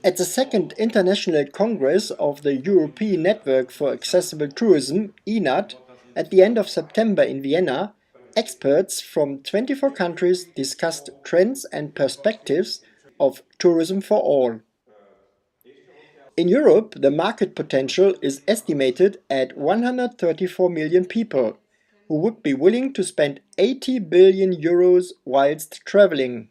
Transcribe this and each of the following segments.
At the second International Congress of the European Network for Accessible Tourism, ENAT, at the end of September in Vienna, experts from 24 countries discussed trends and perspectives of tourism for all. In Europe, the market potential is estimated at 134 million people, who would be willing to spend 80 billion euros whilst traveling.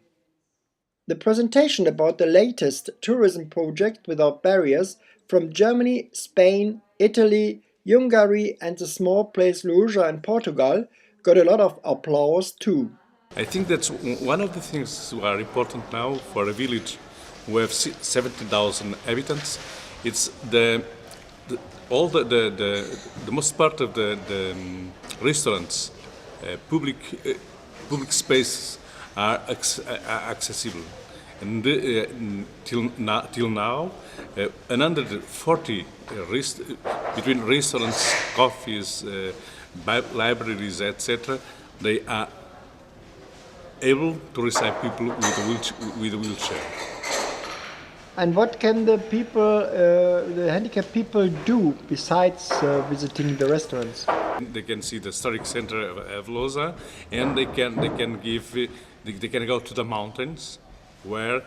The presentation about the latest tourism project without barriers from Germany, Spain, Italy, Hungary and the small place Luja in Portugal got a lot of applause too. I think that's one of the things that are important now for a village who have 70,000 inhabitants. It's the most part of the restaurants, public spaces are accessible. And till now, 140 between restaurants, coffees, libraries, etc., they are able to receive people with a wheelchair. And what can the handicapped people do besides visiting the restaurants? They can see the historic center of Loza, and they can go to the mountains, where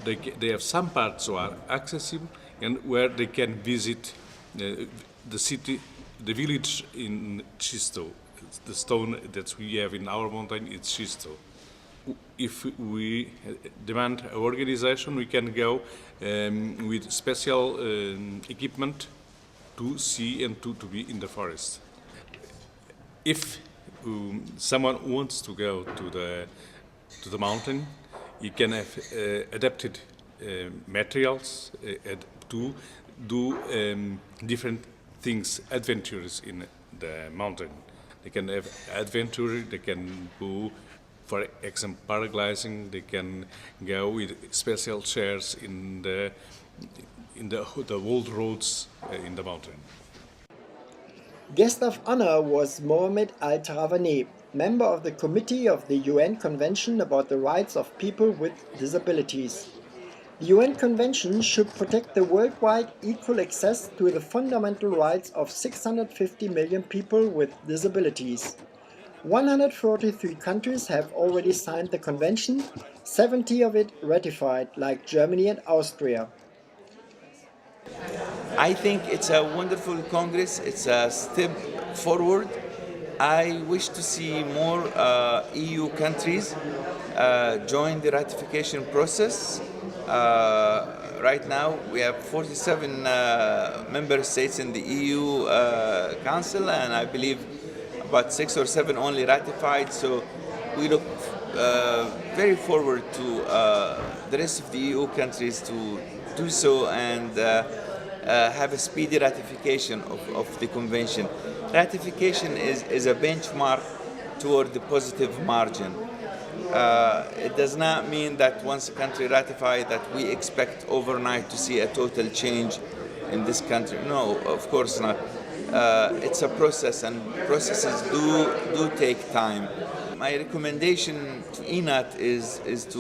they have some parts that are accessible, and where they can visit the city, the village in Chisto. The stone that we have in our mountain is Chisto. If we demand an organization, we can go with special equipment to see and to be in the forest. If someone wants to go to the mountain, you can have adapted materials to do different things, adventures in the mountain. They can have adventure, they can go, for example, paragliding, they can go with special chairs in the old roads in the mountain. Guest of honor was Mohamed Al-Tarawaneh, member of the Committee of the UN Convention about the Rights of People with Disabilities. The UN Convention should protect the worldwide equal access to the fundamental rights of 650 million people with disabilities. 143 countries have already signed the convention, 70 of it ratified, like Germany and Austria. I think it's a wonderful Congress. It's a step forward. I wish to see more EU countries join the ratification process. Right now we have 47 member states in the EU Council, and I believe about 6 or 7 only ratified. So we look very forward to the rest of the EU countries to do so and have a speedy ratification of the convention. Ratification is a benchmark toward the positive margin. It does not mean that once a country ratifies that we expect overnight to see a total change in this country. No, of course not. It's a process, and processes do take time. My recommendation to ENAT is to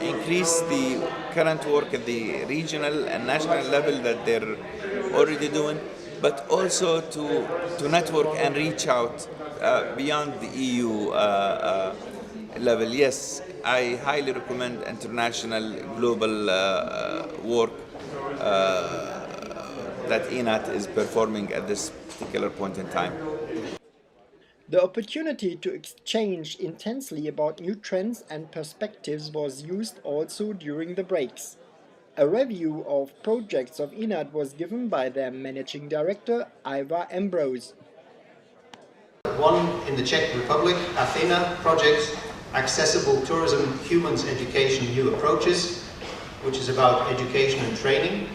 increase the current work at the regional and national level that they're already doing, but also to network and reach out beyond the EU level. Yes, I highly recommend international global work that ENAT is performing at this particular point in time. The opportunity to exchange intensely about new trends and perspectives was used also during the breaks. A review of projects of ENAT was given by their managing director, Ivar Ambrose. One in the Czech Republic, Athena project, Accessible Tourism, Humans, Education, New Approaches, which is about education and training.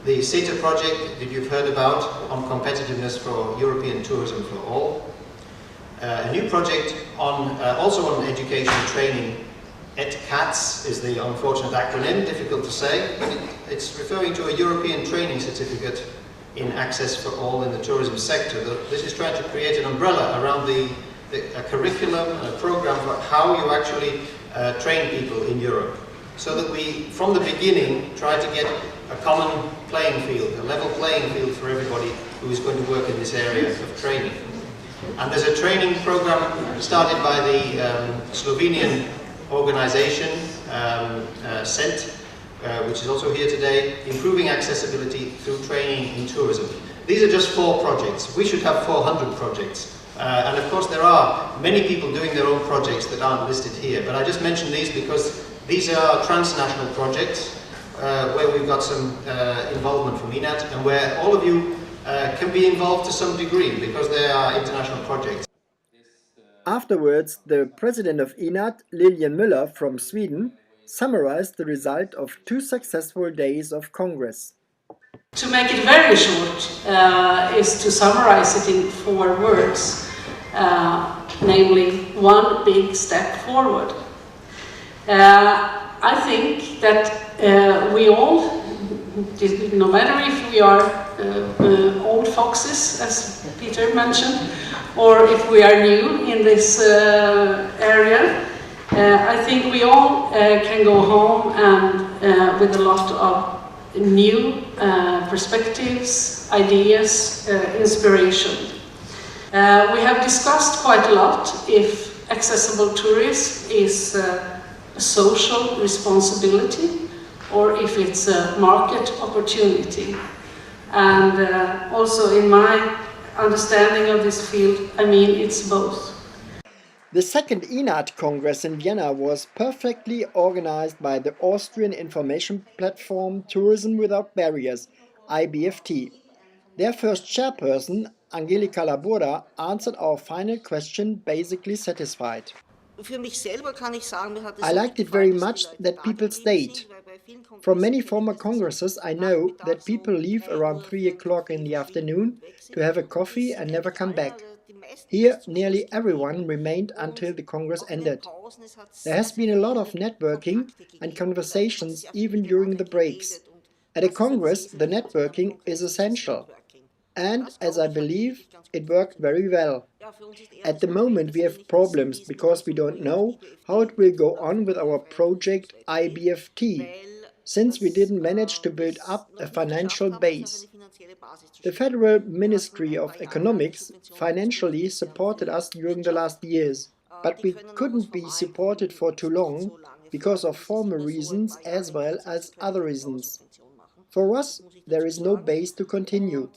The CETA project that you've heard about on competitiveness for European tourism for all. A new project also on education and training. ETCATS is the unfortunate acronym, difficult to say, but it's referring to a European training certificate in access for all in the tourism sector. This is trying to create an umbrella around a curriculum and a program for how you actually train people in Europe. so that we, from the beginning, try to get a common playing field, a level playing field for everybody who is going to work in this area of training. And there's a training program started by the Slovenian organization, CENT, which is also here today, improving accessibility through training in tourism. These are just 4 projects. We should have 400 projects. And of course there are many people doing their own projects that aren't listed here, but I just mentioned these because these are transnational projects where we've got some involvement from ENAT and where all of you can be involved to some degree because they are international projects. Afterwards, the president of ENAT, Lilian Müller from Sweden, summarized the result of 2 successful days of Congress. To make it very short is to summarize it in 4 words, namely, one big step forward. I think that we all, no matter if we are old foxes, as Peter mentioned, or if we are new in this area, I think we all can go home and with a lot of new perspectives, ideas, inspiration. We have discussed quite a lot if accessible tourism is a social responsibility or if it's a market opportunity. And also in my understanding of this field, I mean it's both. The second ENAT Congress in Vienna was perfectly organized by the Austrian information platform Tourism Without Barriers, IBFT. Their first chairperson, Angelika Laburda, answered our final question basically satisfied. I liked it very much that people stayed. From many former congresses I know that people leave around 3 o'clock in the afternoon to have a coffee and never come back. Here, nearly everyone remained until the Congress ended. There has been a lot of networking and conversations even during the breaks. At a Congress, the networking is essential. And, as I believe, it worked very well. At the moment we have problems because we don't know how it will go on with our project IBFT, since we didn't manage to build up a financial base. The Federal Ministry of Economics financially supported us during the last years, but we couldn't be supported for too long because of formal reasons as well as other reasons. For us, there is no base to continue.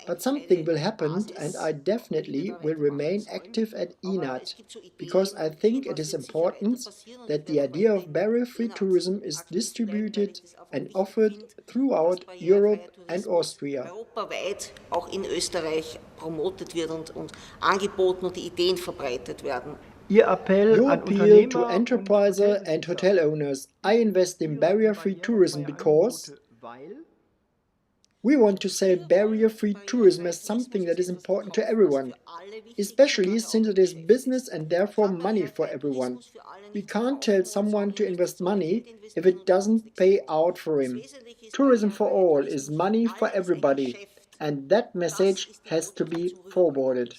But something will happen and I definitely will remain active at ENAT, because I think it is important that the idea of barrier-free tourism is distributed and offered throughout Europe and Austria. Europaweit auch in Österreich promotet wird und angeboten und die Ideen verbreitet werden. Your appeal to enterprises and hotel owners. I invest in barrier-free tourism because we want to sell barrier-free tourism as something that is important to everyone, especially since it is business and therefore money for everyone. We can't tell someone to invest money if it doesn't pay out for him. Tourism for all is money for everybody, and that message has to be forwarded.